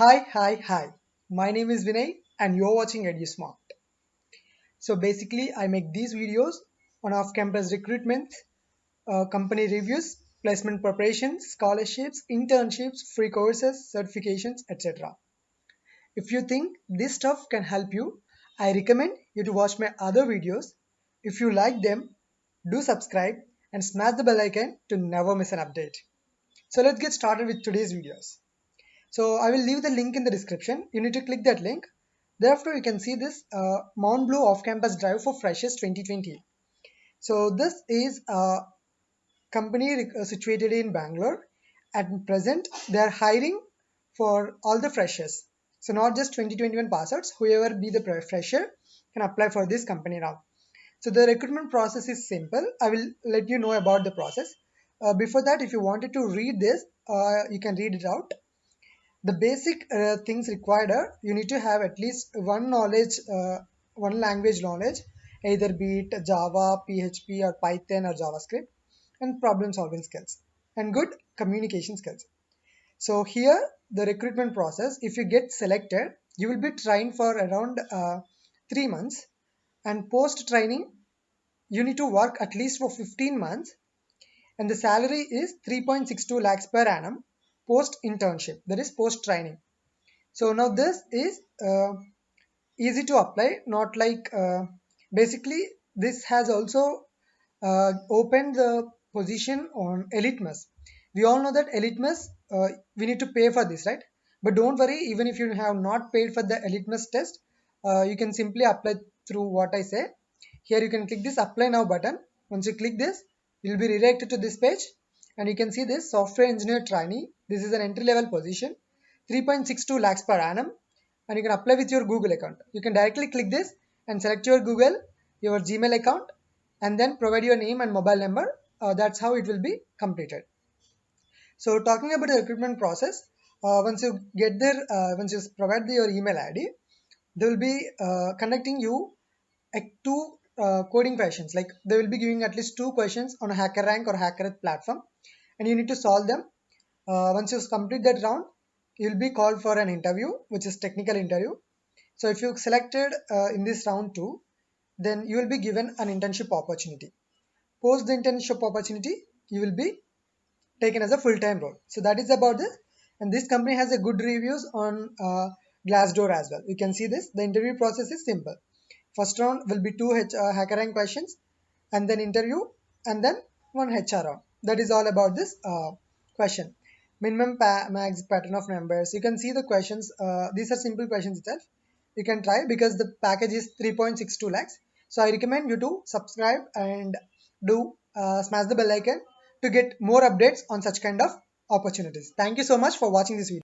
Hi. My name is Vinay and you're watching EduSmart. So basically, I make these videos on off-campus recruitment, company reviews, placement preparation, scholarships, internships, free courses, certifications, etc. If you think this stuff can help you, I recommend you to watch my other videos. If you like them, do subscribe and smash the bell icon to never miss an update. So let's get started with today's videos. So I will leave the link in the description. You need to click that link. Thereafter, you can see this MountBlue off-campus drive for freshers 2020. So this is a company situated in Bangalore. At present, they are hiring for all the freshers. So not just 2021 passouts, whoever be the fresher can apply for this company now. So the recruitment process is simple. I will let you know about the process. Before that, if you wanted to read this, you can read it out. The basic things required are you need to have at least one language knowledge, either be it Java, PHP, or Python or JavaScript, and problem solving skills and good communication skills. So here the recruitment process, if you get selected, you will be trained for around 3 months, and post training you need to work at least for 15 months, and the salary is 3.62 lakhs per annum post internship, that is post training. So now this is easy to apply, not like basically this has also opened the position on Elitmus. We all know that Elitmus, we need to pay for this, right? But don't worry, even if you have not paid for the Elitmus test, you can simply apply through what I say. Here you can click this apply now button. Once you click this, you will be redirected to this page, and you can see this software engineer trainee. This is an entry level position, 3.62 lakhs per annum, and you can apply with your Google account. You can directly click this and select your Google, your Gmail account, and then provide your name and mobile number. That's how it will be completed. So talking about the recruitment process, once you get there, once you provide your email ID, they will be conducting you two coding questions. Like they will be giving at least two questions on a HackerRank or HackerRank platform, and you need to solve them. Once you complete that round, you'll be called for an interview, which is technical interview. So if you selected in this round two, then you will be given an internship opportunity. Post the internship opportunity, you will be taken as a full-time role. So that is about this. And this company has a good reviews on Glassdoor as well. You can see this. The interview process is simple. First round will be two HackerRank questions, and then interview, and then one HR round. That is all about this question. Minimum max pattern of numbers. You can see the questions. These are simple questions itself. You can try because the package is 3.62 lakhs. So I recommend you to subscribe and do smash the bell icon to get more updates on such kind of opportunities. Thank you so much for watching this video.